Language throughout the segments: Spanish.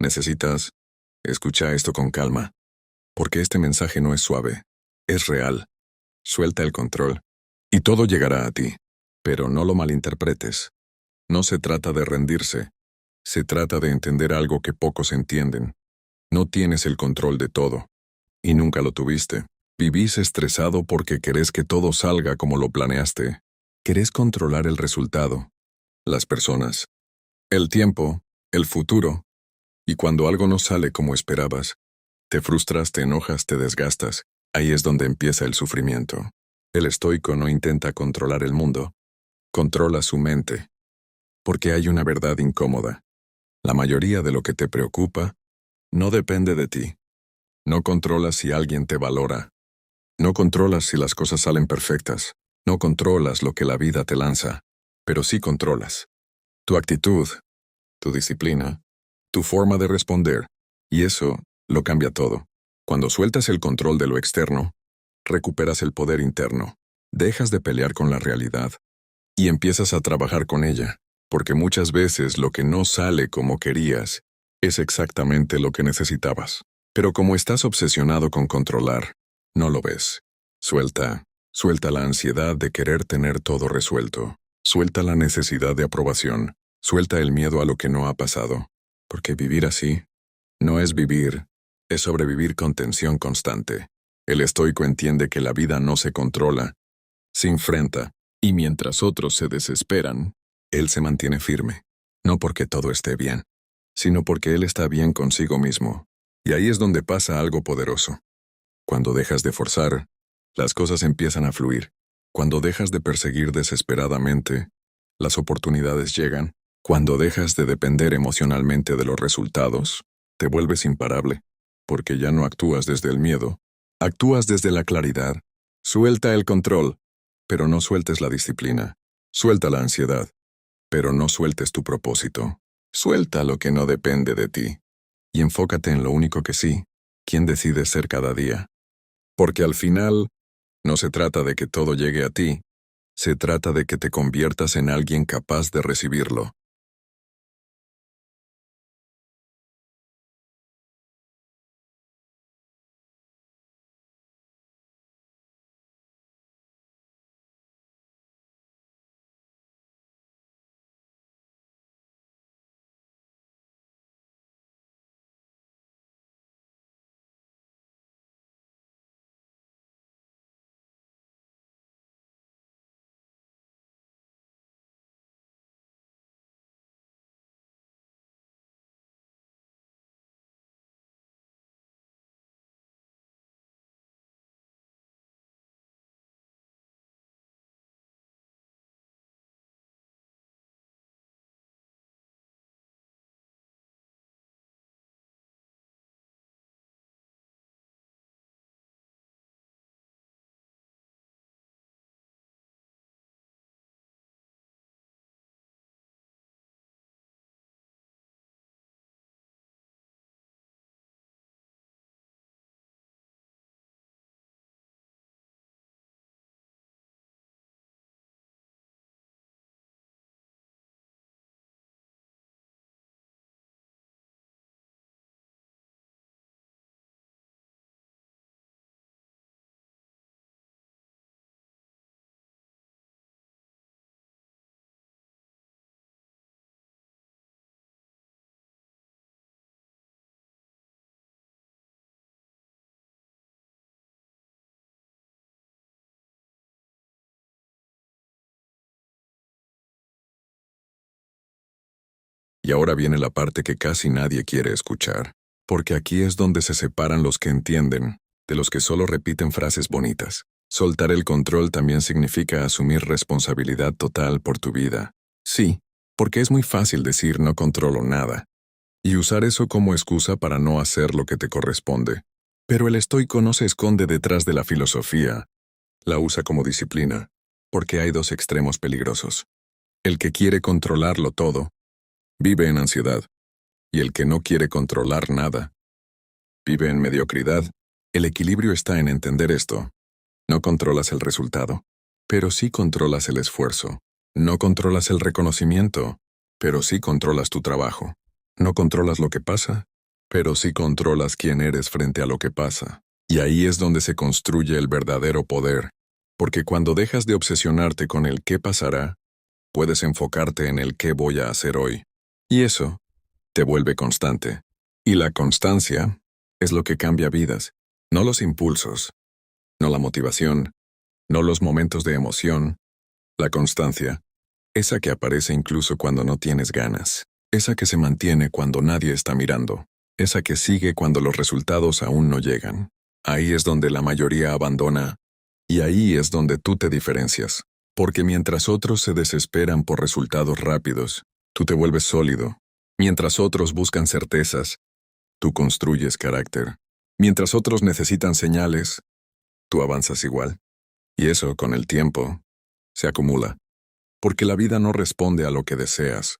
Necesitas, escucha esto con calma, porque este mensaje no es suave, es real. Suelta el control, y todo llegará a ti. Pero no lo malinterpretes. No se trata de rendirse, se trata de entender algo que pocos entienden. No tienes el control de todo, y nunca lo tuviste. Vivís estresado porque querés que todo salga como lo planeaste. Querés controlar el resultado, las personas, el tiempo, el futuro. Y cuando algo no sale como esperabas, te frustras, te enojas, te desgastas. Ahí es donde empieza el sufrimiento. El estoico no intenta controlar el mundo, controla su mente. Porque hay una verdad incómoda. La mayoría de lo que te preocupa no depende de ti. No controlas si alguien te valora. No controlas si las cosas salen perfectas. No controlas lo que la vida te lanza. Pero sí controlas tu actitud, tu disciplina, tu forma de responder. Y eso lo cambia todo. Cuando sueltas el control de lo externo, recuperas el poder interno. Dejas de pelear con la realidad y empiezas a trabajar con ella. Porque muchas veces lo que no sale como querías es exactamente lo que necesitabas. Pero como estás obsesionado con controlar, no lo ves. Suelta la ansiedad de querer tener todo resuelto. Suelta la necesidad de aprobación. Suelta el miedo a lo que no ha pasado. Porque vivir así no es vivir, es sobrevivir con tensión constante. El estoico entiende que la vida no se controla, se enfrenta, y mientras otros se desesperan, él se mantiene firme, no porque todo esté bien, sino porque él está bien consigo mismo. Y ahí es donde pasa algo poderoso. Cuando dejas de forzar, las cosas empiezan a fluir. Cuando dejas de perseguir desesperadamente, las oportunidades llegan. Cuando dejas de depender emocionalmente de los resultados, te vuelves imparable, porque ya no actúas desde el miedo, actúas desde la claridad. Suelta el control, pero no sueltes la disciplina. Suelta la ansiedad, pero no sueltes tu propósito. Suelta lo que no depende de ti. Y enfócate en lo único que sí, quién decides ser cada día. Porque al final, no se trata de que todo llegue a ti, se trata de que te conviertas en alguien capaz de recibirlo. Y ahora viene la parte que casi nadie quiere escuchar, porque aquí es donde se separan los que entienden, de los que solo repiten frases bonitas. Soltar el control también significa asumir responsabilidad total por tu vida. Sí, porque es muy fácil decir no controlo nada, y usar eso como excusa para no hacer lo que te corresponde. Pero el estoico no se esconde detrás de la filosofía, la usa como disciplina, porque hay dos extremos peligrosos. El que quiere controlarlo todo, vive en ansiedad, y el que no quiere controlar nada, vive en mediocridad. El equilibrio está en entender esto. No controlas el resultado, pero sí controlas el esfuerzo. No controlas el reconocimiento, pero sí controlas tu trabajo. No controlas lo que pasa, pero sí controlas quién eres frente a lo que pasa. Y ahí es donde se construye el verdadero poder, porque cuando dejas de obsesionarte con el qué pasará, puedes enfocarte en el qué voy a hacer hoy. Y eso te vuelve constante. Y la constancia es lo que cambia vidas, no los impulsos, no la motivación, no los momentos de emoción. La constancia, esa que aparece incluso cuando no tienes ganas, esa que se mantiene cuando nadie está mirando, esa que sigue cuando los resultados aún no llegan. Ahí es donde la mayoría abandona, y ahí es donde tú te diferencias. Porque mientras otros se desesperan por resultados rápidos, tú te vuelves sólido. Mientras otros buscan certezas, tú construyes carácter. Mientras otros necesitan señales, tú avanzas igual. Y eso, con el tiempo, se acumula. Porque la vida no responde a lo que deseas,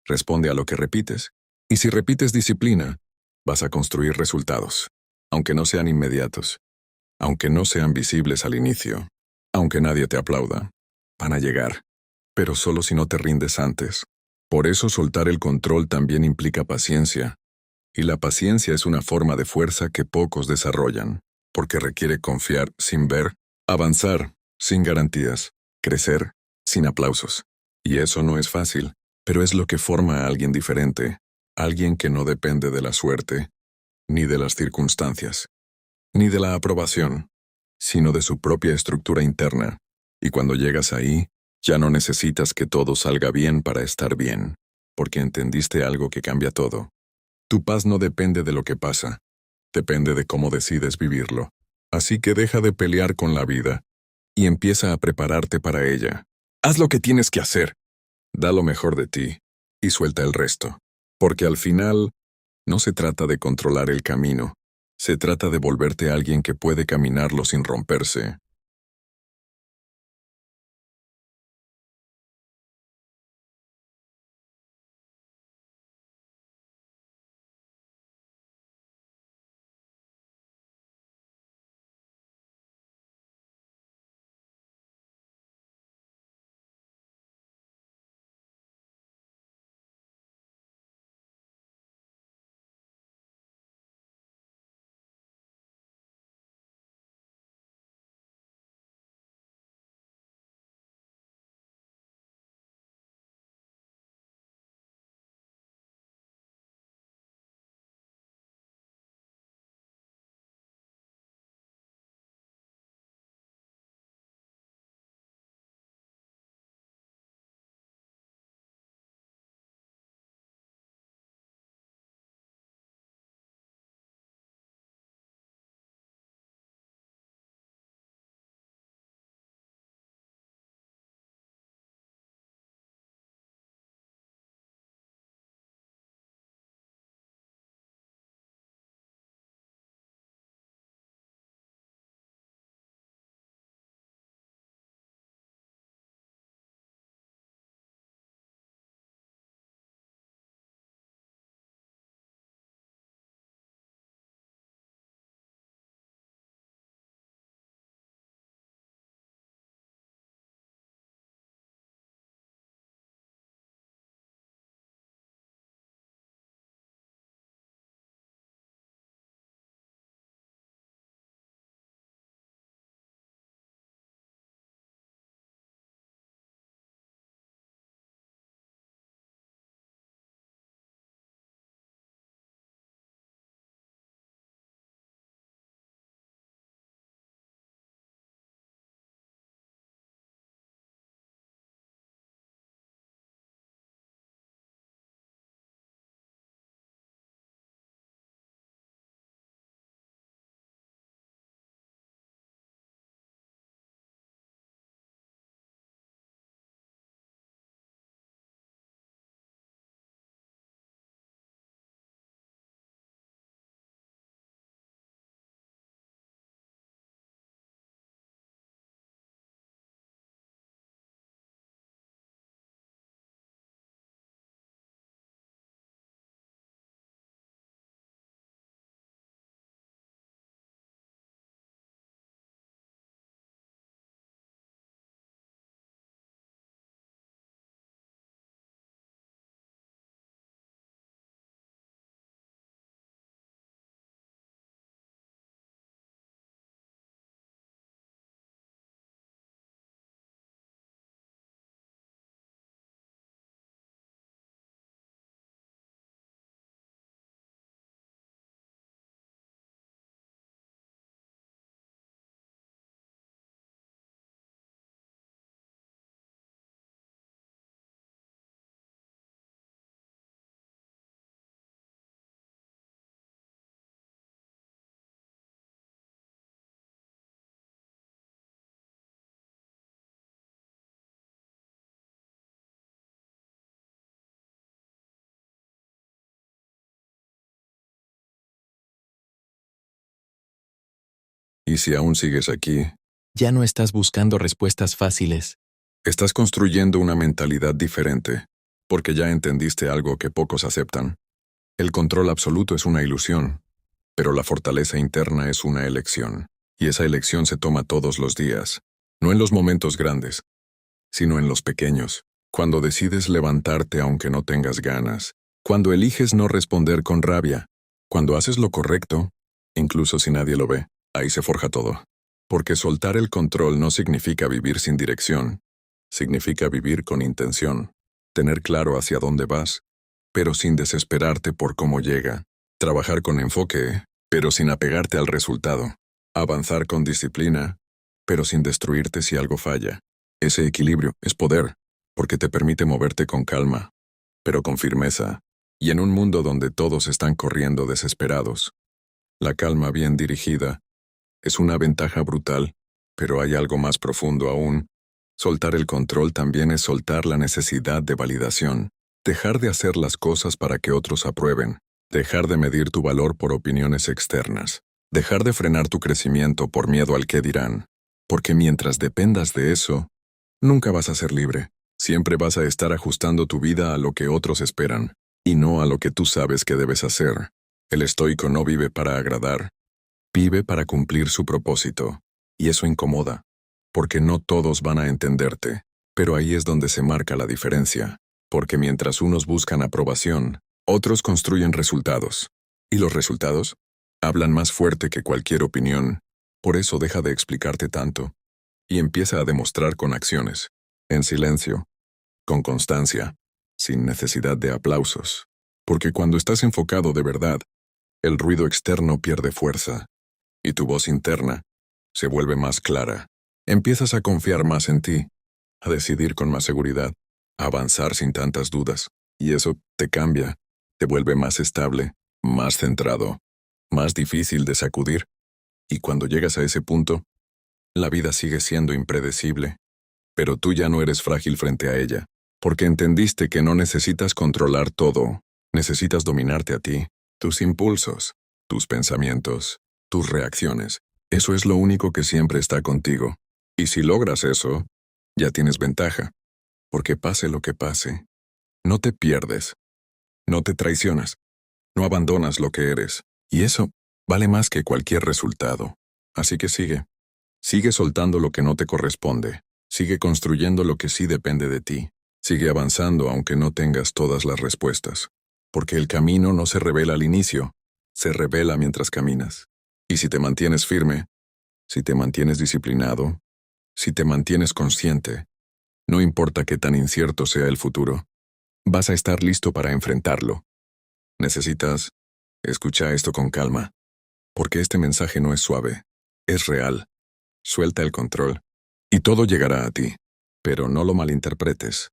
responde a lo que repites. Y si repites disciplina, vas a construir resultados, aunque no sean inmediatos, aunque no sean visibles al inicio, aunque nadie te aplauda. Van a llegar, pero solo si no te rindes antes. Por eso soltar el control también implica paciencia, y la paciencia es una forma de fuerza que pocos desarrollan, porque requiere confiar sin ver, avanzar sin garantías, crecer sin aplausos. Y eso no es fácil, pero es lo que forma a alguien diferente, alguien que no depende de la suerte, ni de las circunstancias, ni de la aprobación, sino de su propia estructura interna. Y cuando llegas ahí, ya no necesitas que todo salga bien para estar bien, porque entendiste algo que cambia todo. Tu paz no depende de lo que pasa, depende de cómo decides vivirlo. Así que deja de pelear con la vida y empieza a prepararte para ella. Haz lo que tienes que hacer, da lo mejor de ti y suelta el resto. Porque al final, no se trata de controlar el camino, se trata de volverte alguien que puede caminarlo sin romperse. Y si aún sigues aquí, Ya no estás buscando respuestas fáciles. estás construyendo una mentalidad diferente, porque ya entendiste algo que pocos aceptan. El control absoluto es una ilusión, pero la fortaleza interna es una elección. Y esa elección se toma todos los días, no en los momentos grandes, sino en los pequeños. Cuando decides levantarte aunque no tengas ganas, cuando eliges no responder con rabia, cuando haces lo correcto, incluso si nadie lo ve, ahí se forja todo. Porque soltar el control no significa vivir sin dirección, significa vivir con intención, tener claro hacia dónde vas, pero sin desesperarte por cómo llega, trabajar con enfoque, pero sin apegarte al resultado, avanzar con disciplina, pero sin destruirte si algo falla. Ese equilibrio es poder, porque te permite moverte con calma, pero con firmeza, y en un mundo donde todos están corriendo desesperados. La calma bien dirigida es una ventaja brutal, pero hay algo más profundo aún. Soltar el control también es soltar la necesidad de validación, dejar de hacer las cosas para que otros aprueben, dejar de medir tu valor por opiniones externas, dejar de frenar tu crecimiento por miedo al qué dirán, porque mientras dependas de eso, nunca vas a ser libre. Siempre vas a estar ajustando tu vida a lo que otros esperan, y no a lo que tú sabes que debes hacer. El estoico no vive para agradar, vive para cumplir su propósito, y eso incomoda, porque no todos van a entenderte, pero ahí es donde se marca la diferencia, porque mientras unos buscan aprobación, otros construyen resultados, y los resultados hablan más fuerte que cualquier opinión. Por eso deja de explicarte tanto, y empieza a demostrar con acciones, en silencio, con constancia, sin necesidad de aplausos, porque cuando estás enfocado de verdad, el ruido externo pierde fuerza, y tu voz interna se vuelve más clara. Empiezas a confiar más en ti, a decidir con más seguridad, a avanzar sin tantas dudas, y eso te cambia, te vuelve más estable, más centrado, más difícil de sacudir, y cuando llegas a ese punto, la vida sigue siendo impredecible, pero tú ya no eres frágil frente a ella, porque entendiste que no necesitas controlar todo, necesitas dominarte a ti, tus impulsos, tus pensamientos, tus reacciones. Eso es lo único que siempre está contigo. Y si logras eso, ya tienes ventaja, porque pase lo que pase, no te pierdes, no te traicionas, no abandonas lo que eres, y eso vale más que cualquier resultado. Así que sigue soltando lo que no te corresponde, sigue construyendo lo que sí depende de ti, sigue avanzando aunque no tengas todas las respuestas, porque el camino no se revela al inicio, se revela mientras caminas. Y si te mantienes firme, si te mantienes disciplinado, si te mantienes consciente, no importa qué tan incierto sea el futuro, vas a estar listo para enfrentarlo. Necesitas escuchar esto con calma, porque este mensaje no es suave, es real. Suelta el control, y todo llegará a ti. Pero no lo malinterpretes.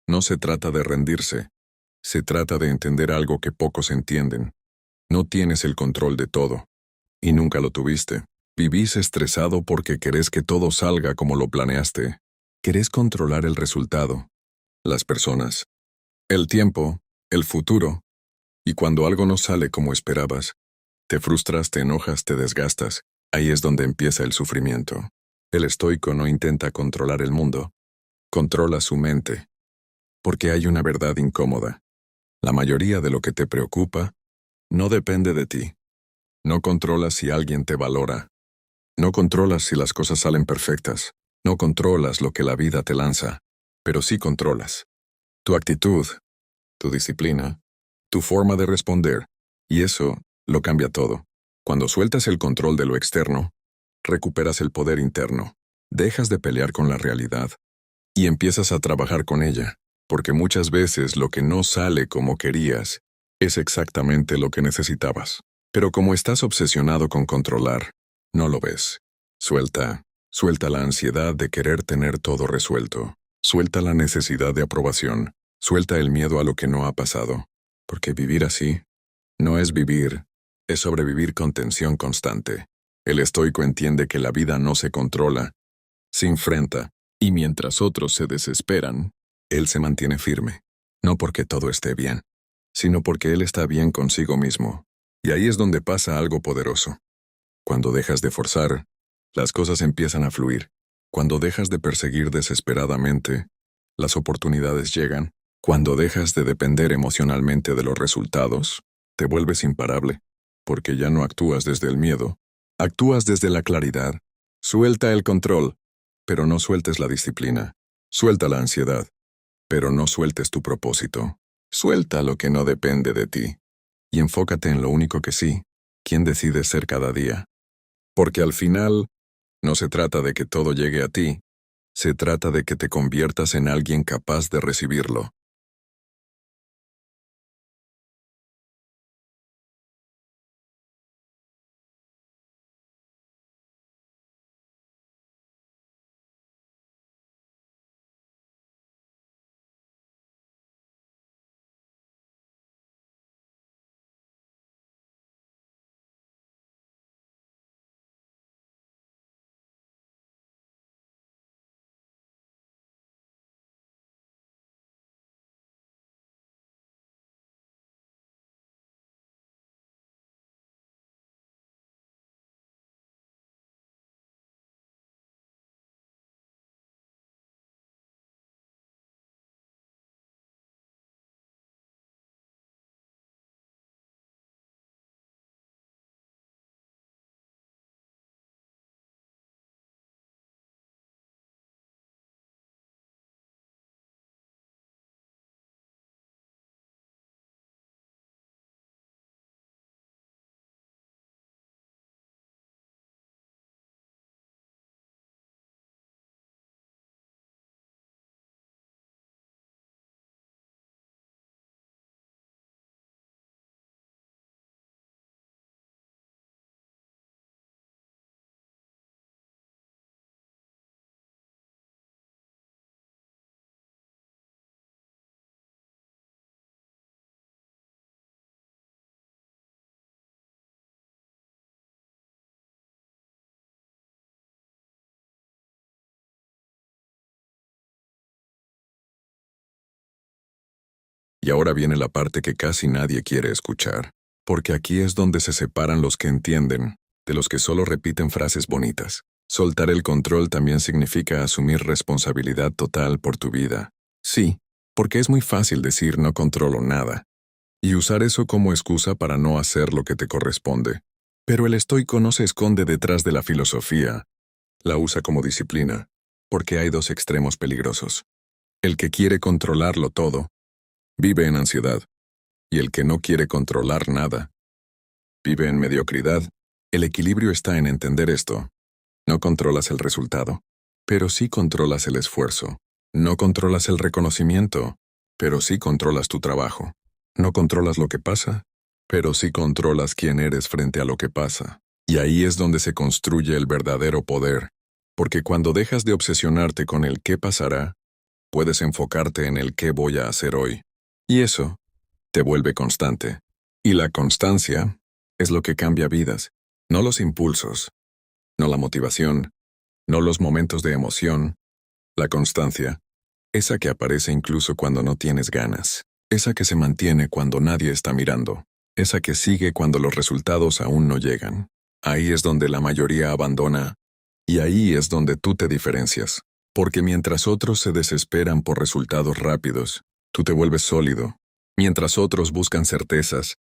No se trata de rendirse, se trata de entender algo que pocos entienden. No tienes el control de todo, y nunca lo tuviste. Vivís estresado porque querés que todo salga como lo planeaste. Querés controlar el resultado, las personas, el tiempo, el futuro. Y cuando algo no sale como esperabas, te frustras, te enojas, te desgastas. Ahí es donde empieza el sufrimiento. El estoico no intenta controlar el mundo, controla su mente. Porque hay una verdad incómoda. La mayoría de lo que te preocupa no depende de ti. No controlas si alguien te valora. No controlas si las cosas salen perfectas. No controlas lo que la vida te lanza. Pero sí controlas tu actitud, tu disciplina, tu forma de responder. Y eso lo cambia todo. Cuando sueltas el control de lo externo, recuperas el poder interno. Dejas de pelear con la realidad y empiezas a trabajar con ella, porque muchas veces lo que no sale como querías es exactamente lo que necesitabas. Pero como estás obsesionado con controlar, no lo ves. Suelta la ansiedad de querer tener todo resuelto. Suelta la necesidad de aprobación. Suelta el miedo a lo que no ha pasado. Porque vivir así no es vivir, es sobrevivir con tensión constante. El estoico entiende que la vida no se controla, se enfrenta, y mientras otros se desesperan, él se mantiene firme. No porque todo esté bien, sino porque él está bien consigo mismo. Y ahí es donde pasa algo poderoso. Cuando dejas de forzar, las cosas empiezan a fluir. Cuando dejas de perseguir desesperadamente, las oportunidades llegan. Cuando dejas de depender emocionalmente de los resultados, te vuelves imparable, porque ya no actúas desde el miedo, actúas desde la claridad. Suelta el control, pero no sueltes la disciplina. Suelta la ansiedad, pero no sueltes tu propósito. Suelta lo que no depende de ti. Y enfócate en lo único que sí, quién decides ser cada día. Porque al final, no se trata de que todo llegue a ti, se trata de que te conviertas en alguien capaz de recibirlo. Y ahora viene la parte que casi nadie quiere escuchar, porque aquí es donde se separan los que entienden, de los que solo repiten frases bonitas. Soltar el control también significa asumir responsabilidad total por tu vida. Sí, porque es muy fácil decir no controlo nada, y usar eso como excusa para no hacer lo que te corresponde. Pero el estoico no se esconde detrás de la filosofía, la usa como disciplina, porque hay dos extremos peligrosos. El que quiere controlarlo todo, vive en ansiedad, y el que no quiere controlar nada, vive en mediocridad. El equilibrio está en entender esto. No controlas el resultado, pero sí controlas el esfuerzo. No controlas el reconocimiento, pero sí controlas tu trabajo. No controlas lo que pasa, pero sí controlas quién eres frente a lo que pasa. Y ahí es donde se construye el verdadero poder, porque cuando dejas de obsesionarte con el qué pasará, puedes enfocarte en el qué voy a hacer hoy. Y eso te vuelve constante. Y la constancia es lo que cambia vidas, no los impulsos, no la motivación, no los momentos de emoción. La constancia, esa que aparece incluso cuando no tienes ganas, esa que se mantiene cuando nadie está mirando, esa que sigue cuando los resultados aún no llegan. Ahí es donde la mayoría abandona, y ahí es donde tú te diferencias. Porque mientras otros se desesperan por resultados rápidos, tú te vuelves sólido. Mientras otros buscan certezas,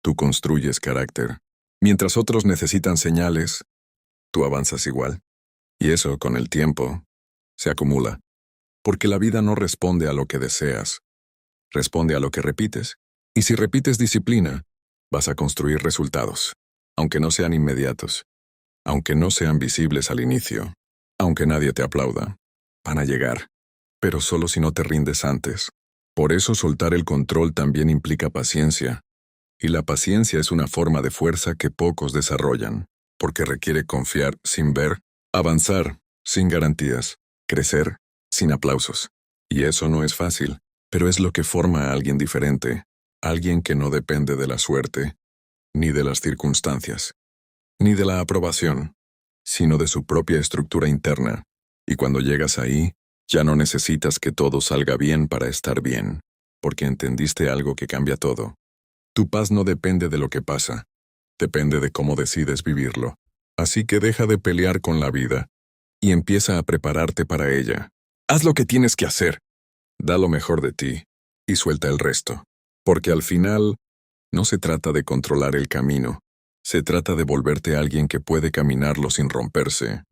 tú construyes carácter. Mientras otros necesitan señales, tú avanzas igual. Y eso, con el tiempo, se acumula. Porque la vida no responde a lo que deseas, responde a lo que repites. Y si repites disciplina, vas a construir resultados, aunque no sean inmediatos, aunque no sean visibles al inicio, aunque nadie te aplauda. Van a llegar, pero solo si no te rindes antes. Por eso soltar el control también implica paciencia. Y la paciencia es una forma de fuerza que pocos desarrollan, porque requiere confiar sin ver, avanzar sin garantías, crecer sin aplausos. Y eso no es fácil, pero es lo que forma a alguien diferente, alguien que no depende de la suerte, ni de las circunstancias, ni de la aprobación, sino de su propia estructura interna. Y cuando llegas ahí, ya no necesitas que todo salga bien para estar bien, porque entendiste algo que cambia todo. Tu paz no depende de lo que pasa, depende de cómo decides vivirlo. Así que deja de pelear con la vida y empieza a prepararte para ella. Haz lo que tienes que hacer. Da lo mejor de ti y suelta el resto. Porque al final, no se trata de controlar el camino. Se trata de volverte alguien que puede caminarlo sin romperse.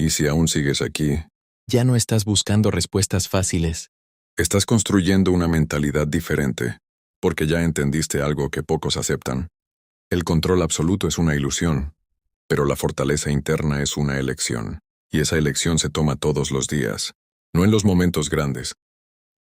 Y si aún sigues aquí, Ya no estás buscando respuestas fáciles. estás construyendo una mentalidad diferente, porque ya entendiste algo que pocos aceptan. El control absoluto es una ilusión, pero la fortaleza interna es una elección. Y esa elección se toma todos los días, no en los momentos grandes,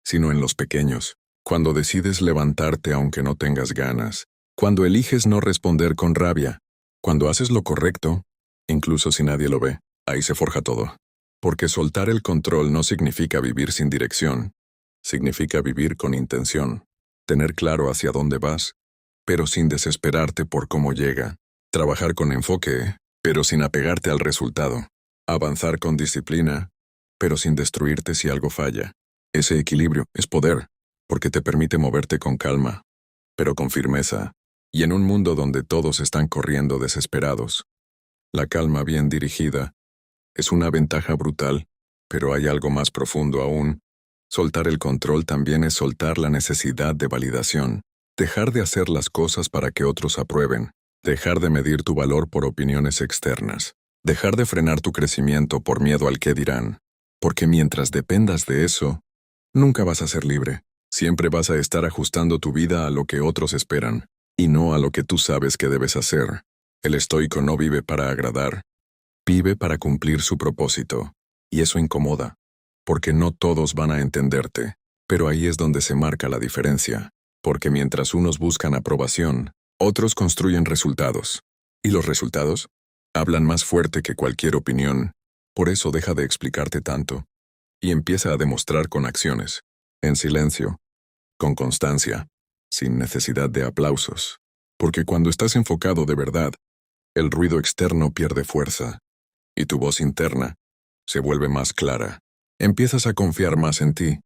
sino en los pequeños, cuando decides levantarte aunque no tengas ganas, cuando eliges no responder con rabia, cuando haces lo correcto, incluso si nadie lo ve, ahí se forja todo. Porque soltar el control no significa vivir sin dirección, significa vivir con intención, tener claro hacia dónde vas, pero sin desesperarte por cómo llega, trabajar con enfoque, pero sin apegarte al resultado, avanzar con disciplina, pero sin destruirte si algo falla. Ese equilibrio es poder, porque te permite moverte con calma, pero con firmeza, y en un mundo donde todos están corriendo desesperados. La calma bien dirigida Es una ventaja brutal, pero hay algo más profundo aún. Soltar el control también es soltar la necesidad de validación. Dejar de hacer las cosas para que otros aprueben. Dejar de medir tu valor por opiniones externas. Dejar de frenar tu crecimiento por miedo al qué dirán. Porque mientras dependas de eso, nunca vas a ser libre. Siempre vas a estar ajustando tu vida a lo que otros esperan, y no a lo que tú sabes que debes hacer. El estoico no vive para agradar, vive para cumplir su propósito. Y eso incomoda, porque no todos van a entenderte. Pero ahí es donde se marca la diferencia, porque mientras unos buscan aprobación, otros construyen resultados. ¿Y los resultados? Hablan más fuerte que cualquier opinión. Por eso deja de explicarte tanto, y empieza a demostrar con acciones, en silencio, con constancia, sin necesidad de aplausos. Porque cuando estás enfocado de verdad, el ruido externo pierde fuerza, y tu voz interna se vuelve más clara. Empiezas a confiar más en ti,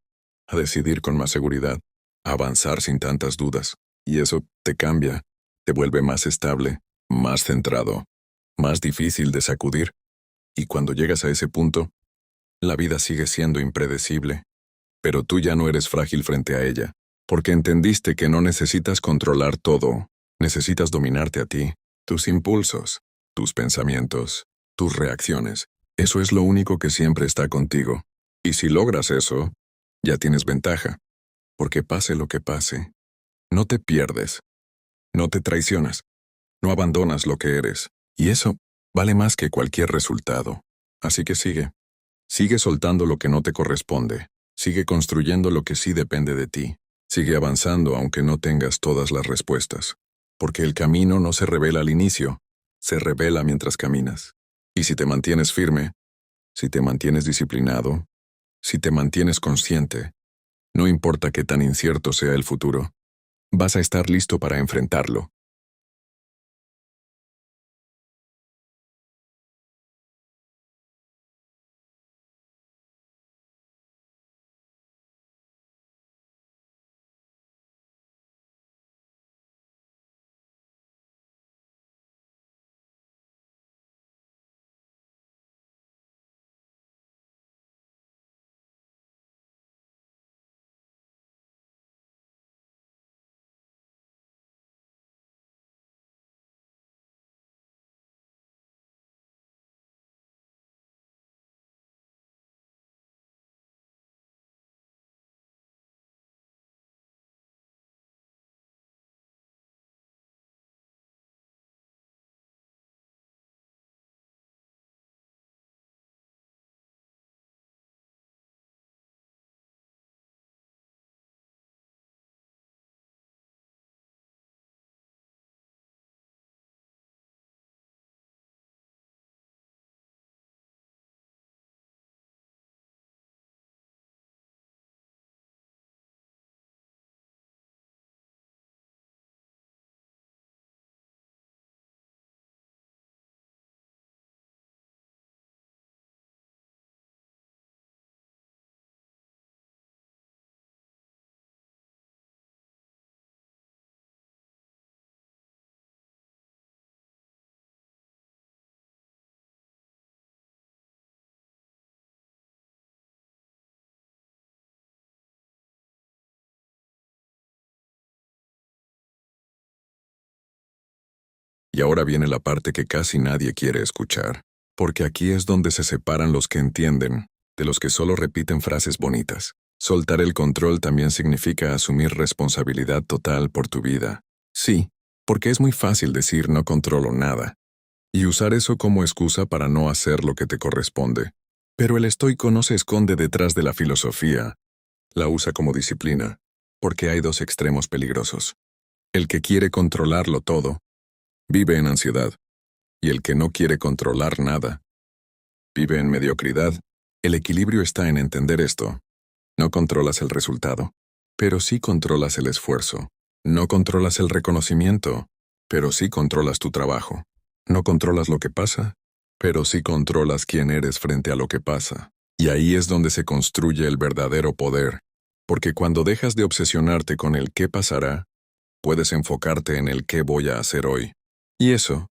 a decidir con más seguridad, a avanzar sin tantas dudas, y eso te cambia, te vuelve más estable, más centrado, más difícil de sacudir. Y cuando llegas a ese punto, la vida sigue siendo impredecible, pero tú ya no eres frágil frente a ella, porque entendiste que no necesitas controlar todo, necesitas dominarte a ti, tus impulsos, tus pensamientos, tus reacciones. Eso es lo único que siempre está contigo. Y si logras eso, ya tienes ventaja, porque pase lo que pase, no te pierdes, no te traicionas, no abandonas lo que eres, y eso vale más que cualquier resultado. Así que sigue soltando lo que no te corresponde, sigue construyendo lo que sí depende de ti, sigue avanzando aunque no tengas todas las respuestas, porque el camino no se revela al inicio, se revela mientras caminas. Y si te mantienes firme, si te mantienes disciplinado, si te mantienes consciente, no importa qué tan incierto sea el futuro, vas a estar listo para enfrentarlo. Y ahora viene la parte que casi nadie quiere escuchar, porque aquí es donde se separan los que entienden, de los que solo repiten frases bonitas. Soltar el control también significa asumir responsabilidad total por tu vida. Sí, porque es muy fácil decir no controlo nada, y usar eso como excusa para no hacer lo que te corresponde. Pero el estoico no se esconde detrás de la filosofía, la usa como disciplina, porque hay dos extremos peligrosos. El que quiere controlarlo todo, vive en ansiedad, y el que no quiere controlar nada, vive en mediocridad. El equilibrio está en entender esto. No controlas el resultado, pero sí controlas el esfuerzo. No controlas el reconocimiento, pero sí controlas tu trabajo. No controlas lo que pasa, pero sí controlas quién eres frente a lo que pasa. Y ahí es donde se construye el verdadero poder, porque cuando dejas de obsesionarte con el qué pasará, puedes enfocarte en el qué voy a hacer hoy. Y eso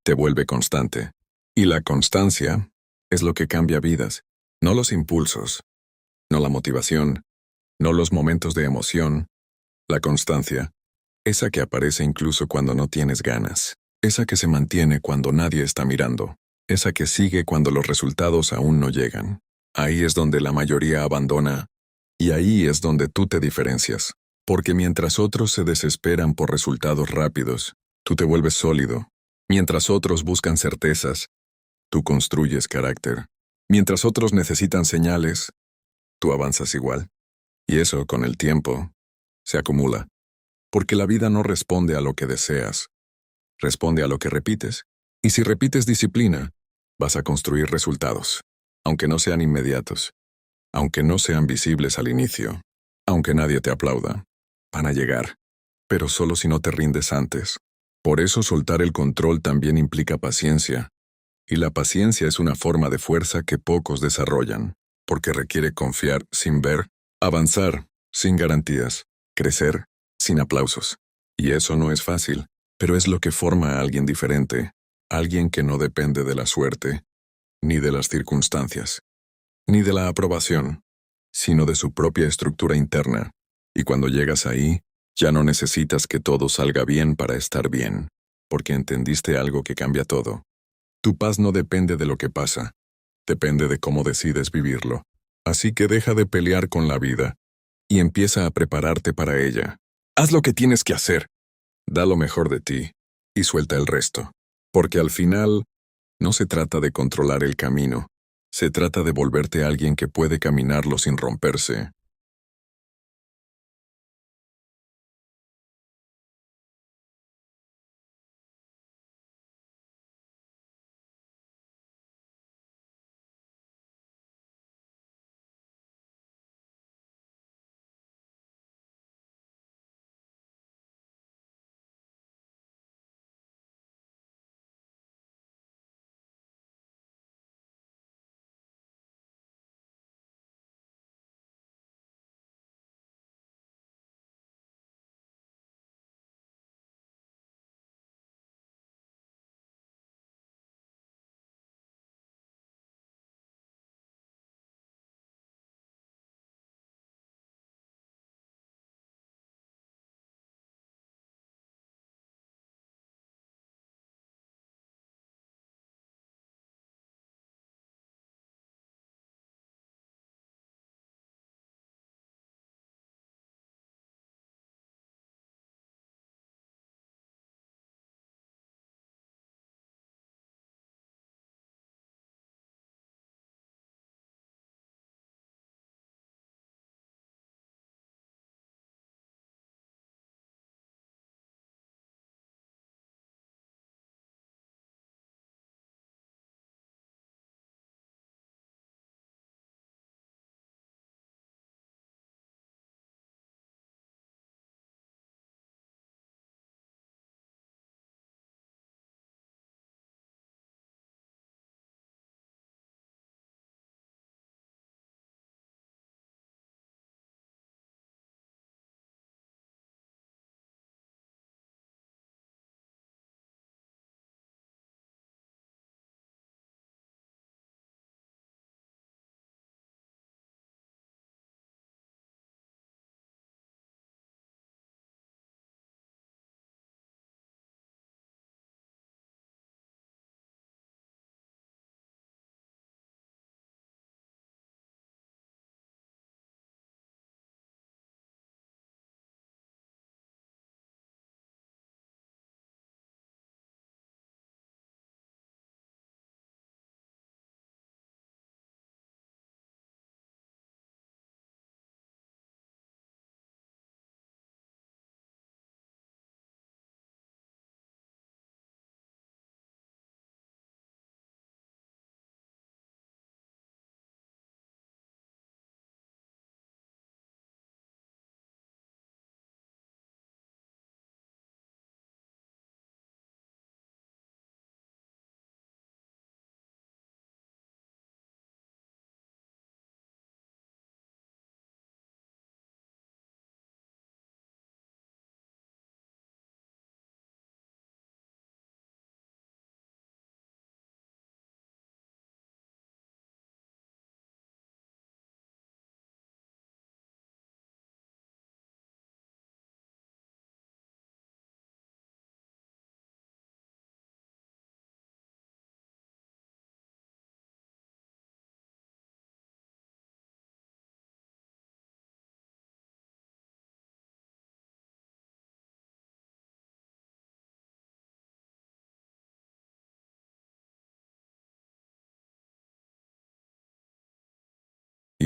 te vuelve constante. Y la constancia es lo que cambia vidas, no los impulsos, no la motivación, no los momentos de emoción, la constancia, esa que aparece incluso cuando no tienes ganas, esa que se mantiene cuando nadie está mirando, esa que sigue cuando los resultados aún no llegan. Ahí es donde la mayoría abandona, y ahí es donde tú te diferencias. Porque mientras otros se desesperan por resultados rápidos, tú te vuelves sólido. Mientras otros buscan certezas, tú construyes carácter. Mientras otros necesitan señales, tú avanzas igual. Y eso, con el tiempo, se acumula. Porque la vida no responde a lo que deseas, responde a lo que repites. Y si repites disciplina, vas a construir resultados, aunque no sean inmediatos, aunque no sean visibles al inicio, aunque nadie te aplauda, van a llegar, pero solo si no te rindes antes. Por eso soltar el control también implica paciencia, y la paciencia es una forma de fuerza que pocos desarrollan, porque requiere confiar sin ver, avanzar sin garantías, crecer sin aplausos. Y eso no es fácil, pero es lo que forma a alguien diferente, alguien que no depende de la suerte, ni de las circunstancias, ni de la aprobación, sino de su propia estructura interna. Y cuando llegas ahí, ya no necesitas que todo salga bien para estar bien, porque entendiste algo que cambia todo. Tu paz no depende de lo que pasa, depende de cómo decides vivirlo. Así que deja de pelear con la vida y empieza a prepararte para ella. Haz lo que tienes que hacer, da lo mejor de ti y suelta el resto. Porque al final, no se trata de controlar el camino, se trata de volverte alguien que puede caminarlo sin romperse.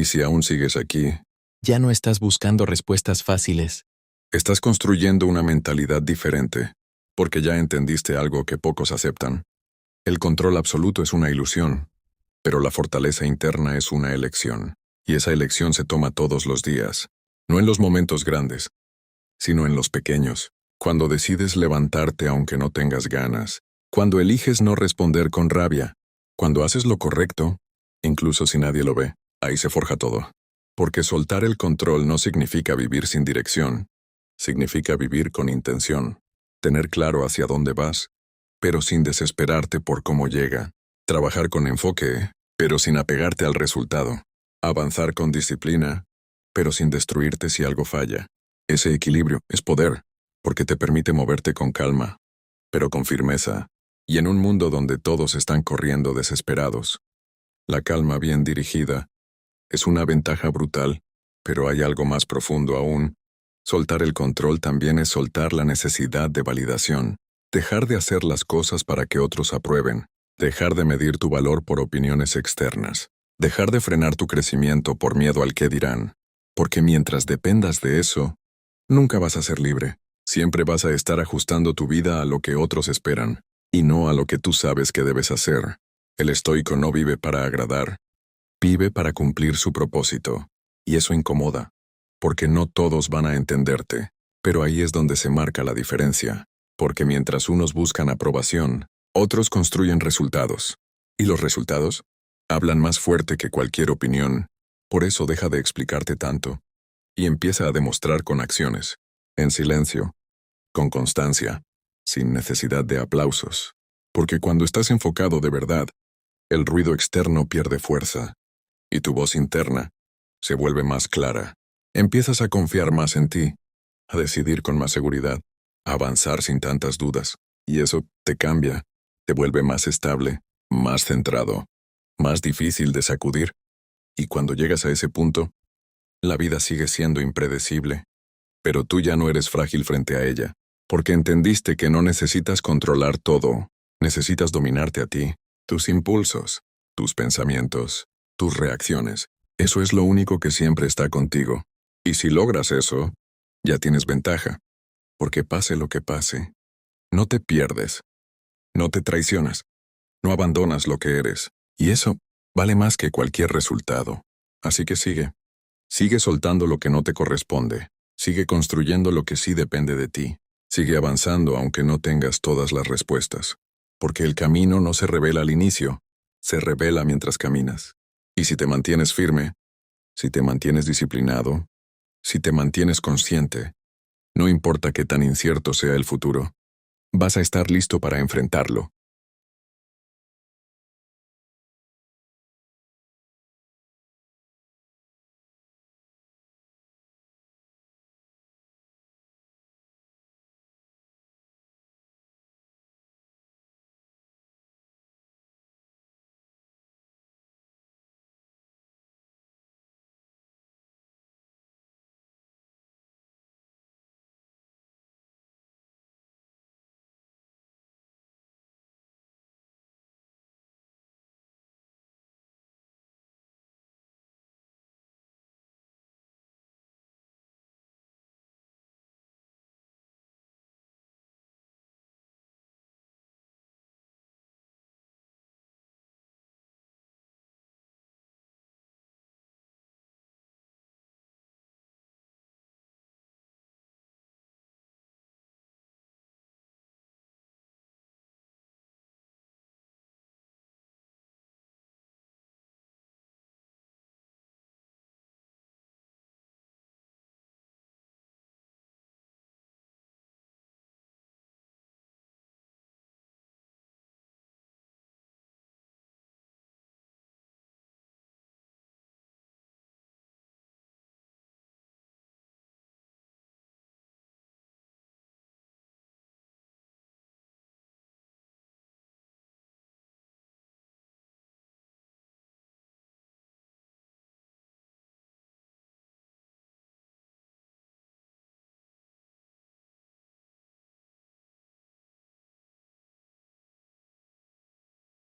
Y si aún sigues aquí, Ya no estás buscando respuestas fáciles. estás construyendo una mentalidad diferente, porque ya entendiste algo que pocos aceptan. El control absoluto es una ilusión, pero la fortaleza interna es una elección. Y esa elección se toma todos los días, no en los momentos grandes, sino en los pequeños. Cuando decides levantarte aunque no tengas ganas, cuando eliges no responder con rabia, cuando haces lo correcto, incluso si nadie lo ve, ahí se forja todo. Porque soltar el control no significa vivir sin dirección, significa vivir con intención, tener claro hacia dónde vas, pero sin desesperarte por cómo llega, trabajar con enfoque, pero sin apegarte al resultado, avanzar con disciplina, pero sin destruirte si algo falla. Ese equilibrio es poder, porque te permite moverte con calma, pero con firmeza, y en un mundo donde todos están corriendo desesperados. La calma bien dirigida es una ventaja brutal, pero hay algo más profundo aún. Soltar el control también es soltar la necesidad de validación, dejar de hacer las cosas para que otros aprueben, dejar de medir tu valor por opiniones externas, dejar de frenar tu crecimiento por miedo al qué dirán, porque mientras dependas de eso, nunca vas a ser libre. Siempre vas a estar ajustando tu vida a lo que otros esperan, y no a lo que tú sabes que debes hacer. El estoico no vive para agradar, vive para cumplir su propósito, y eso incomoda, porque no todos van a entenderte, pero ahí es donde se marca la diferencia, porque mientras unos buscan aprobación, otros construyen resultados, y los resultados hablan más fuerte que cualquier opinión. Por eso deja de explicarte tanto, y empieza a demostrar con acciones, en silencio, con constancia, sin necesidad de aplausos, porque cuando estás enfocado de verdad, el ruido externo pierde fuerza, y tu voz interna se vuelve más clara. Empiezas a confiar más en ti, a decidir con más seguridad, a avanzar sin tantas dudas, y eso te cambia, te vuelve más estable, más centrado, más difícil de sacudir, y cuando llegas a ese punto, la vida sigue siendo impredecible, pero tú ya no eres frágil frente a ella, porque entendiste que no necesitas controlar todo, necesitas dominarte a ti, tus impulsos, tus pensamientos, tus reacciones. Eso es lo único que siempre está contigo. Y si logras eso, ya tienes ventaja, porque pase lo que pase, no te pierdes, no te traicionas, no abandonas lo que eres, y eso vale más que cualquier resultado. Así que sigue soltando lo que no te corresponde, sigue construyendo lo que sí depende de ti, sigue avanzando aunque no tengas todas las respuestas, porque el camino no se revela al inicio, se revela mientras caminas. Y si te mantienes firme, si te mantienes disciplinado, si te mantienes consciente, no importa qué tan incierto sea el futuro, vas a estar listo para enfrentarlo.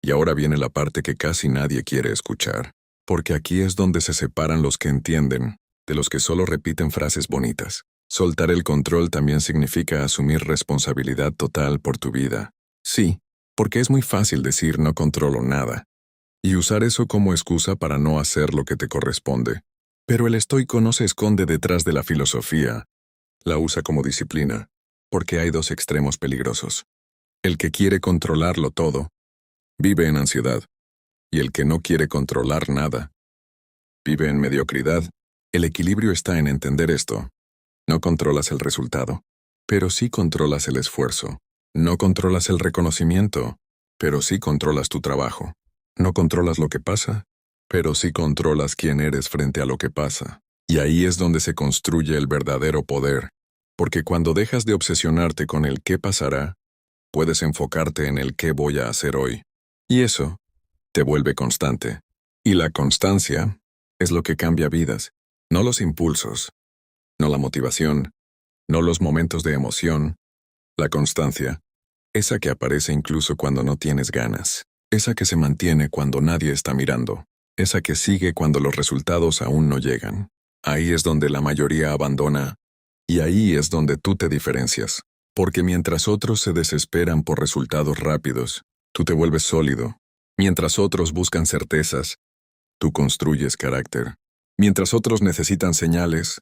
Y ahora viene la parte que casi nadie quiere escuchar, Porque aquí es donde se separan los que entienden de los que solo repiten frases bonitas. Soltar el control también significa asumir responsabilidad total por tu vida. Sí, porque es muy fácil decir no controlo nada y usar eso como excusa para no hacer lo que te corresponde. Pero el estoico no se esconde detrás de la filosofía, la usa como disciplina, porque hay dos extremos peligrosos. El que quiere controlarlo todo, vive en ansiedad, y el que no quiere controlar nada, vive en mediocridad. El equilibrio está en entender esto. No controlas el resultado, pero sí controlas el esfuerzo. No controlas el reconocimiento, pero sí controlas tu trabajo. No controlas lo que pasa, pero sí controlas quién eres frente a lo que pasa. Y ahí es donde se construye el verdadero poder, porque cuando dejas de obsesionarte con el qué pasará, puedes enfocarte en el qué voy a hacer hoy. Y eso te vuelve constante. Y la constancia es lo que cambia vidas, no los impulsos, no la motivación, no los momentos de emoción, la constancia, esa que aparece incluso cuando no tienes ganas, esa que se mantiene cuando nadie está mirando, esa que sigue cuando los resultados aún no llegan. Ahí es donde la mayoría abandona, y ahí es donde tú te diferencias, porque mientras otros se desesperan por resultados rápidos, tú te vuelves sólido. Mientras otros buscan certezas, tú construyes carácter. Mientras otros necesitan señales,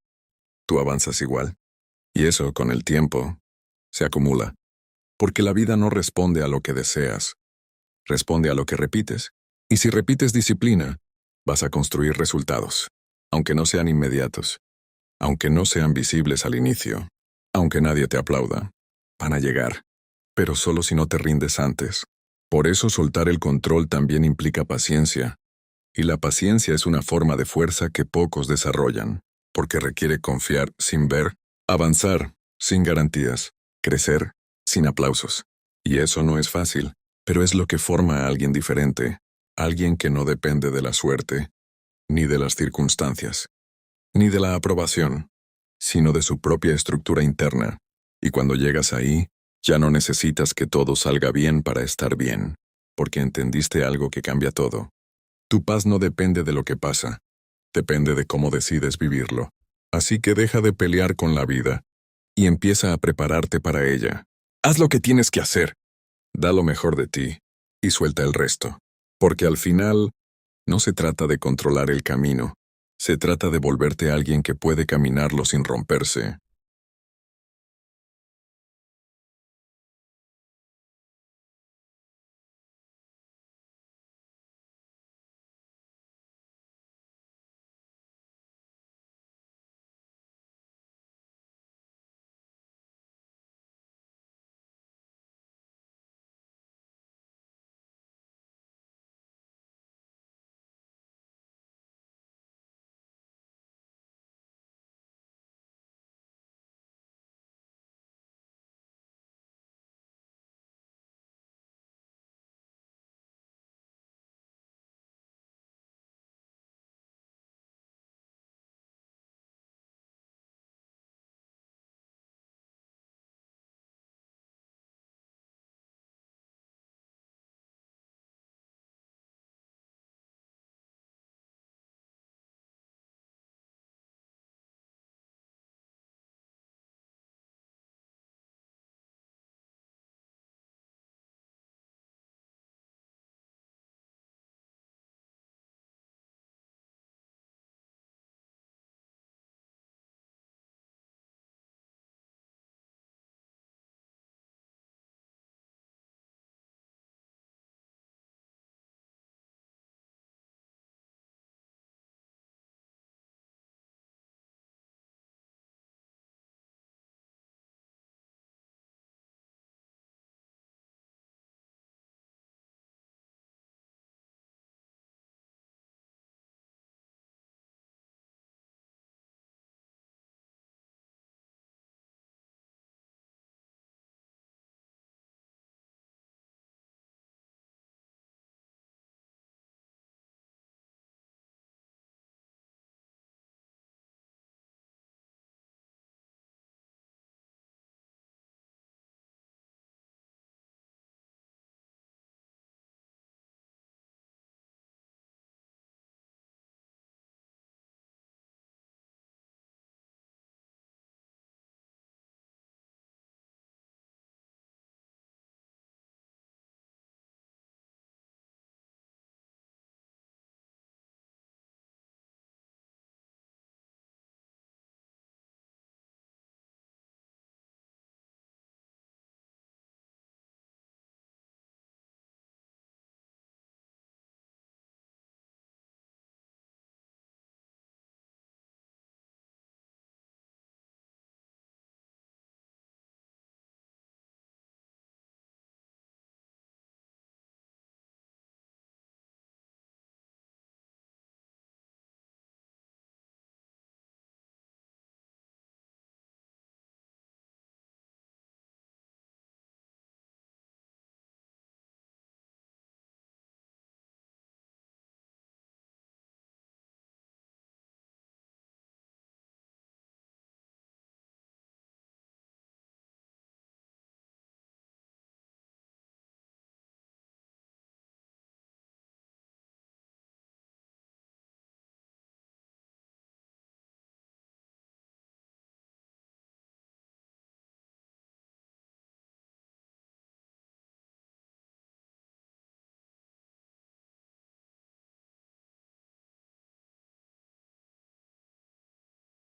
tú avanzas igual. Y eso, con el tiempo, se acumula. Porque la vida no responde a lo que deseas, responde a lo que repites. Y si repites disciplina, vas a construir resultados, aunque no sean inmediatos, aunque no sean visibles al inicio, aunque nadie te aplauda. Van a llegar, pero solo si no te rindes antes. Por eso soltar el control también implica paciencia. Y la paciencia es una forma de fuerza que pocos desarrollan, porque requiere confiar sin ver, avanzar sin garantías, crecer sin aplausos. Y eso no es fácil, pero es lo que forma a alguien diferente, alguien que no depende de la suerte, ni de las circunstancias, ni de la aprobación, sino de su propia estructura interna. Y cuando llegas ahí, ya no necesitas que todo salga bien para estar bien, porque entendiste algo que cambia todo. Tu paz no depende de lo que pasa, depende de cómo decides vivirlo. Así que deja de pelear con la vida y empieza a prepararte para ella. Haz lo que tienes que hacer, da lo mejor de ti y suelta el resto. Porque al final, no se trata de controlar el camino, se trata de volverte alguien que puede caminarlo sin romperse.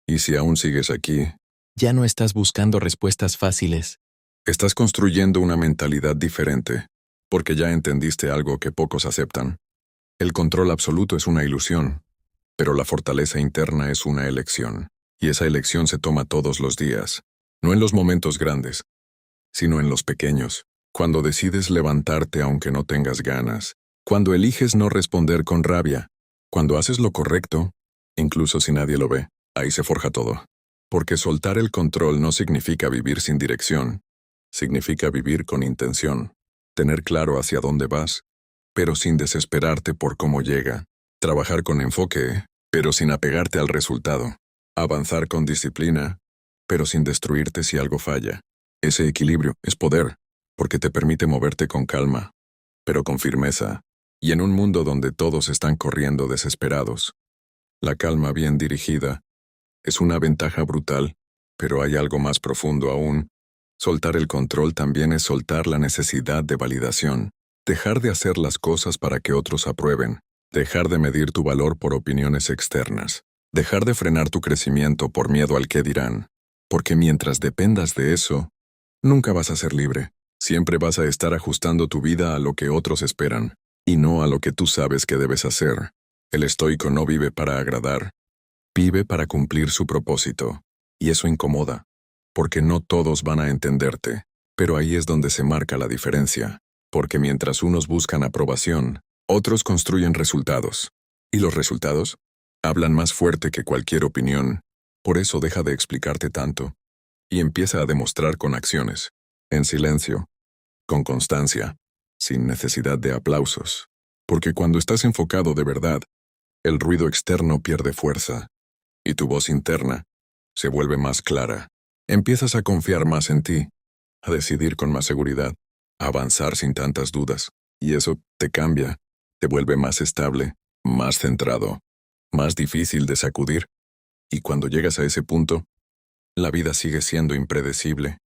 Y si aún sigues aquí, Ya no estás buscando respuestas fáciles. estás construyendo una mentalidad diferente, porque ya entendiste algo que pocos aceptan. El control absoluto es una ilusión, pero la fortaleza interna es una elección. Y esa elección se toma todos los días, no en los momentos grandes, sino en los pequeños. Cuando decides levantarte aunque no tengas ganas, cuando eliges no responder con rabia, cuando haces lo correcto, incluso si nadie lo ve, ahí se forja todo. Porque soltar el control no significa vivir sin dirección, significa vivir con intención, tener claro hacia dónde vas, pero sin desesperarte por cómo llega, trabajar con enfoque, pero sin apegarte al resultado, avanzar con disciplina, pero sin destruirte si algo falla. Ese equilibrio es poder, porque te permite moverte con calma, pero con firmeza, y en un mundo donde todos están corriendo desesperados. La calma bien dirigida es una ventaja brutal, pero hay algo más profundo aún. Soltar el control también es soltar la necesidad de validación, dejar de hacer las cosas para que otros aprueben, dejar de medir tu valor por opiniones externas, dejar de frenar tu crecimiento por miedo al qué dirán, porque mientras dependas de eso, nunca vas a ser libre. Siempre vas a estar ajustando tu vida a lo que otros esperan, y no a lo que tú sabes que debes hacer. El estoico no vive para agradar, vive para cumplir su propósito. Y eso incomoda, porque no todos van a entenderte. Pero ahí es donde se marca la diferencia, porque mientras unos buscan aprobación, otros construyen resultados. Y los resultados hablan más fuerte que cualquier opinión. Por eso deja de explicarte tanto y empieza a demostrar con acciones, en silencio, con constancia, sin necesidad de aplausos. Porque cuando estás enfocado de verdad, el ruido externo pierde fuerza, y tu voz interna se vuelve más clara. Empiezas a confiar más en ti, a decidir con más seguridad, a avanzar sin tantas dudas, y eso te cambia, te vuelve más estable, más centrado, más difícil de sacudir. Y cuando llegas a ese punto, la vida sigue siendo impredecible,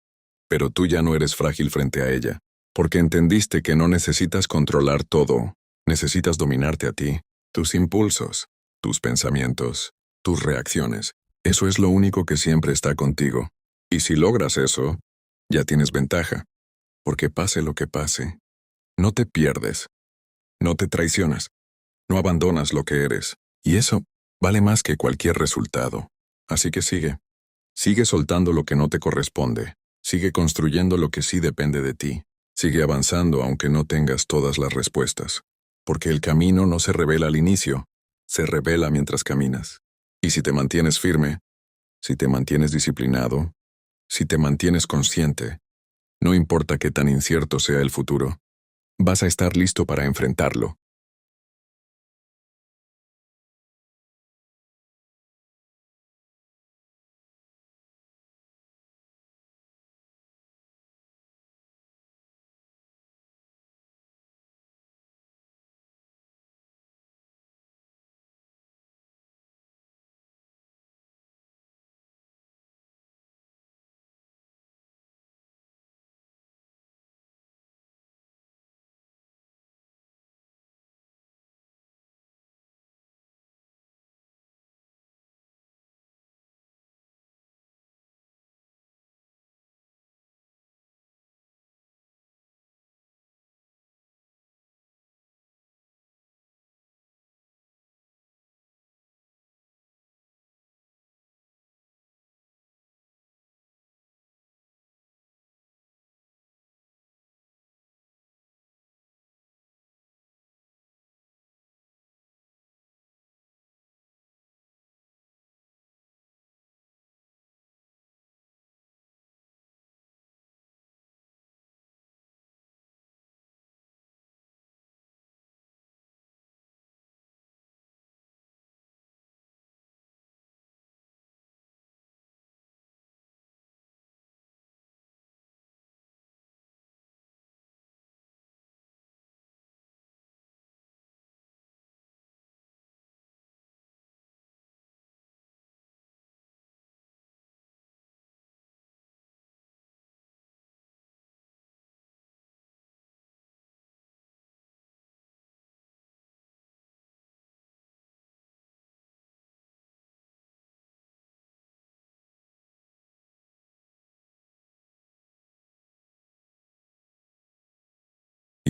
pero tú ya no eres frágil frente a ella, porque entendiste que no necesitas controlar todo, necesitas dominarte a ti, tus impulsos, tus pensamientos, tus reacciones. Eso es lo único que siempre está contigo. Y si logras eso, ya tienes ventaja, porque pase lo que pase, no te pierdes, no te traicionas, no abandonas lo que eres. Y eso vale más que cualquier resultado. Así que sigue. Sigue soltando lo que no te corresponde. Sigue construyendo lo que sí depende de ti. Sigue avanzando aunque no tengas todas las respuestas. Porque el camino no se revela al inicio, se revela mientras caminas. Y si te mantienes firme, si te mantienes disciplinado, si te mantienes consciente, no importa qué tan incierto sea el futuro, vas a estar listo para enfrentarlo.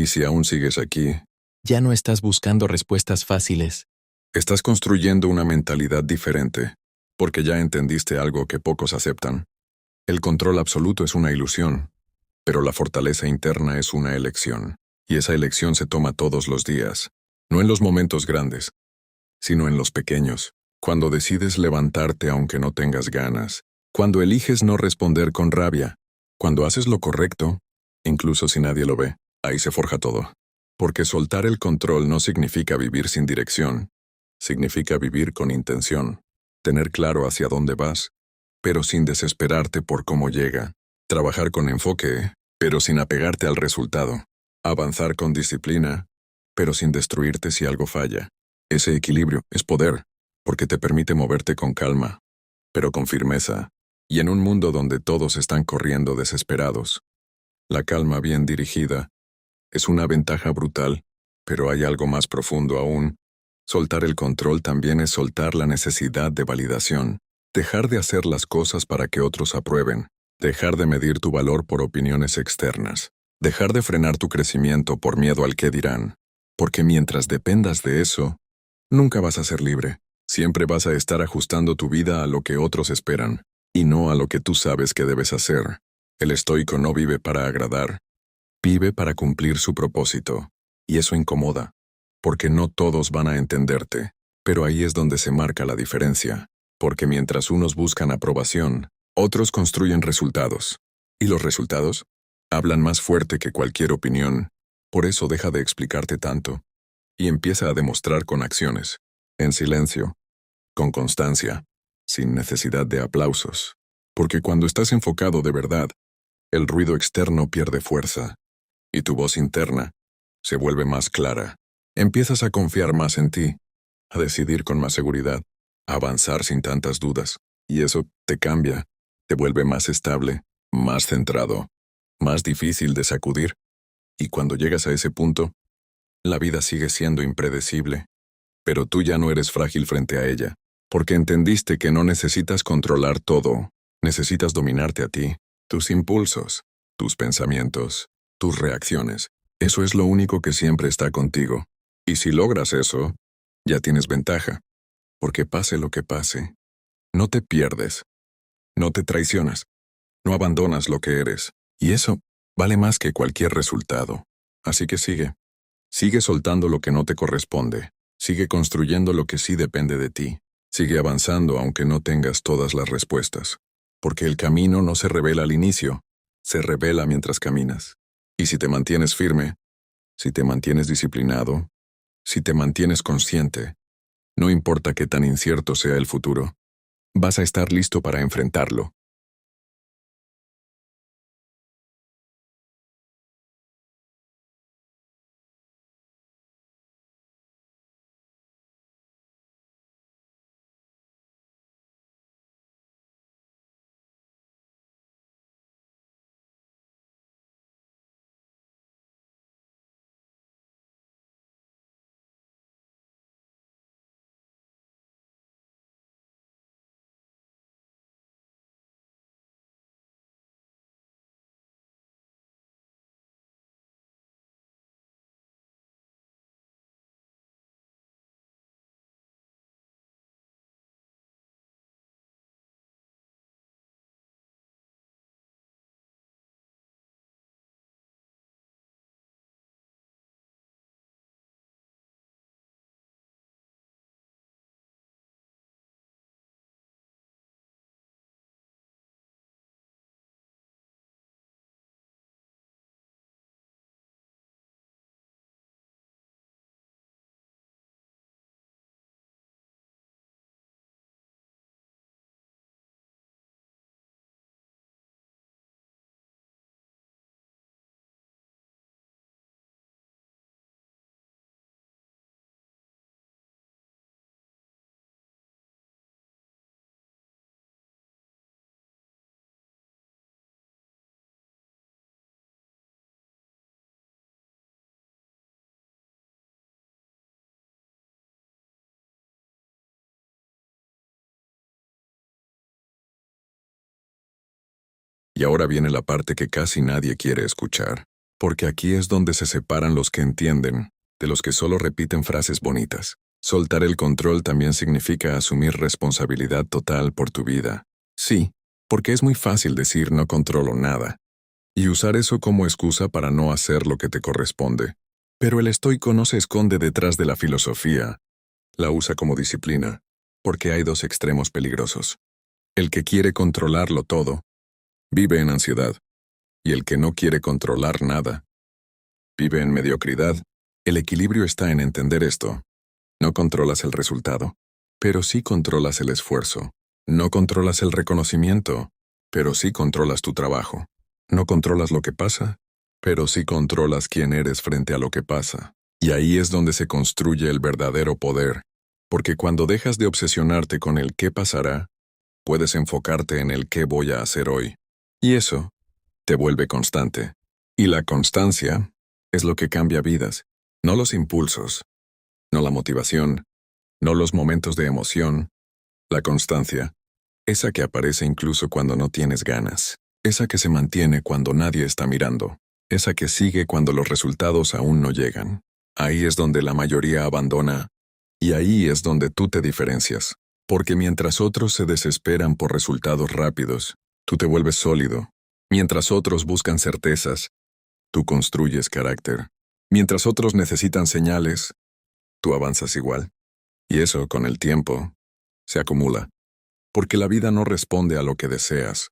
Y si aún sigues aquí, Ya no estás buscando respuestas fáciles. estás construyendo una mentalidad diferente, porque ya entendiste algo que pocos aceptan. El control absoluto es una ilusión, pero la fortaleza interna es una elección. Y esa elección se toma todos los días, no en los momentos grandes, sino en los pequeños, cuando decides levantarte aunque no tengas ganas, cuando eliges no responder con rabia, cuando haces lo correcto, incluso si nadie lo ve, ahí se forja todo. Porque soltar el control no significa vivir sin dirección, significa vivir con intención, tener claro hacia dónde vas, pero sin desesperarte por cómo llega, trabajar con enfoque, pero sin apegarte al resultado, avanzar con disciplina, pero sin destruirte si algo falla. Ese equilibrio es poder, porque te permite moverte con calma, pero con firmeza, y en un mundo donde todos están corriendo desesperados. La calma bien dirigida es una ventaja brutal, pero hay algo más profundo aún. Soltar el control también es soltar la necesidad de validación, dejar de hacer las cosas para que otros aprueben, dejar de medir tu valor por opiniones externas, dejar de frenar tu crecimiento por miedo al qué dirán, porque mientras dependas de eso, nunca vas a ser libre. Siempre vas a estar ajustando tu vida a lo que otros esperan, y no a lo que tú sabes que debes hacer. El estoico no vive para agradar, vive para cumplir su propósito. Y eso incomoda, porque no todos van a entenderte. Pero ahí es donde se marca la diferencia, porque mientras unos buscan aprobación, otros construyen resultados. Y los resultados hablan más fuerte que cualquier opinión. Por eso deja de explicarte tanto y empieza a demostrar con acciones, en silencio, con constancia, sin necesidad de aplausos. Porque cuando estás enfocado de verdad, el ruido externo pierde fuerza, y tu voz interna se vuelve más clara. Empiezas a confiar más en ti, a decidir con más seguridad, a avanzar sin tantas dudas, y eso te cambia, te vuelve más estable, más centrado, más difícil de sacudir, y cuando llegas a ese punto, la vida sigue siendo impredecible, pero tú ya no eres frágil frente a ella, porque entendiste que no necesitas controlar todo, necesitas dominarte a ti, tus impulsos, tus pensamientos, tus reacciones. Eso es lo único que siempre está contigo. Y si logras eso, ya tienes ventaja, porque pase lo que pase, no te pierdes, no te traicionas, no abandonas lo que eres, y eso vale más que cualquier resultado. Así que sigue. Sigue soltando lo que no te corresponde. Sigue construyendo lo que sí depende de ti. Sigue avanzando aunque no tengas todas las respuestas. Porque el camino no se revela al inicio, se revela mientras caminas. Y si te mantienes firme, si te mantienes disciplinado, si te mantienes consciente, no importa qué tan incierto sea el futuro, vas a estar listo para enfrentarlo. Y ahora viene la parte que casi nadie quiere escuchar. Porque aquí es donde se separan los que entienden de los que solo repiten frases bonitas. Soltar el control también significa asumir responsabilidad total por tu vida. Sí, porque es muy fácil decir no controlo nada y usar eso como excusa para no hacer lo que te corresponde. Pero el estoico no se esconde detrás de la filosofía, la usa como disciplina, porque hay dos extremos peligrosos. El que quiere controlarlo todo, vive en ansiedad, y el que no quiere controlar nada, vive en mediocridad. El equilibrio está en entender esto. No controlas el resultado, pero sí controlas el esfuerzo. No controlas el reconocimiento, pero sí controlas tu trabajo. No controlas lo que pasa, pero sí controlas quién eres frente a lo que pasa. Y ahí es donde se construye el verdadero poder, porque cuando dejas de obsesionarte con el qué pasará, puedes enfocarte en el qué voy a hacer hoy. Y eso te vuelve constante. Y la constancia es lo que cambia vidas, no los impulsos, no la motivación, no los momentos de emoción. La constancia, esa que aparece incluso cuando no tienes ganas, esa que se mantiene cuando nadie está mirando, esa que sigue cuando los resultados aún no llegan. Ahí es donde la mayoría abandona, y ahí es donde tú te diferencias. Porque mientras otros se desesperan por resultados rápidos, tú te vuelves sólido. Mientras otros buscan certezas, tú construyes carácter. Mientras otros necesitan señales, tú avanzas igual. Y eso, con el tiempo, se acumula. Porque la vida no responde a lo que deseas,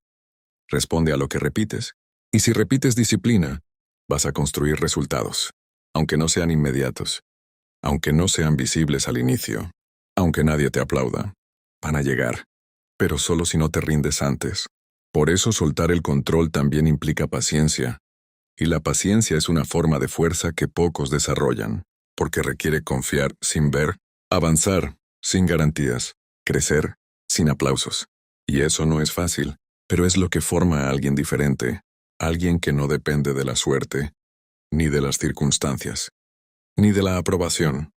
responde a lo que repites. Y si repites disciplina, vas a construir resultados, aunque no sean inmediatos, aunque no sean visibles al inicio, aunque nadie te aplauda. Van a llegar, pero solo si no te rindes antes. Por eso soltar el control también implica paciencia. Y la paciencia es una forma de fuerza que pocos desarrollan, porque requiere confiar sin ver, avanzar sin garantías, crecer sin aplausos. Y eso no es fácil, pero es lo que forma a alguien diferente, alguien que no depende de la suerte, ni de las circunstancias, ni de la aprobación,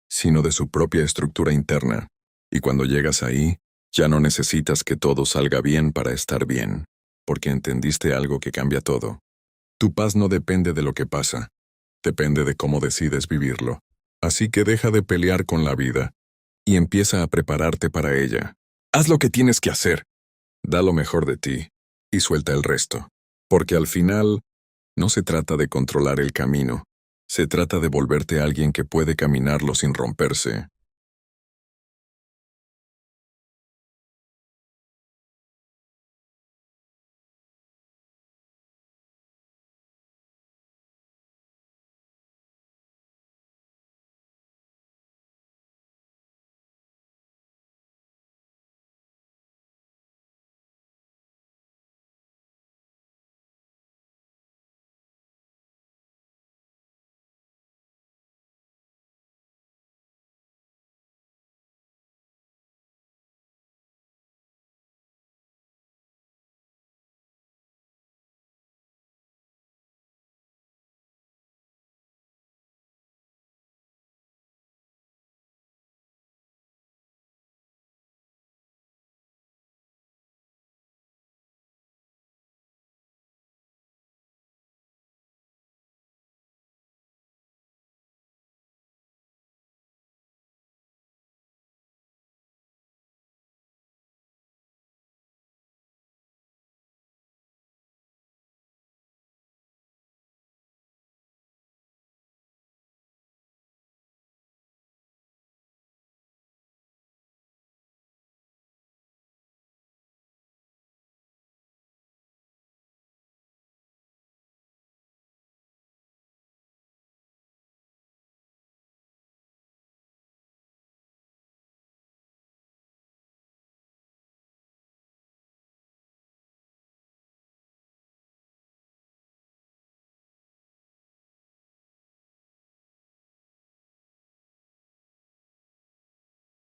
sino de su propia estructura interna. Y cuando llegas ahí, ya no necesitas que todo salga bien para estar bien, porque entendiste algo que cambia todo. Tu paz no depende de lo que pasa, depende de cómo decides vivirlo. Así que deja de pelear con la vida y empieza a prepararte para ella. Haz lo que tienes que hacer. Da lo mejor de ti y suelta el resto. Porque al final, no se trata de controlar el camino, se trata de volverte alguien que puede caminarlo sin romperse,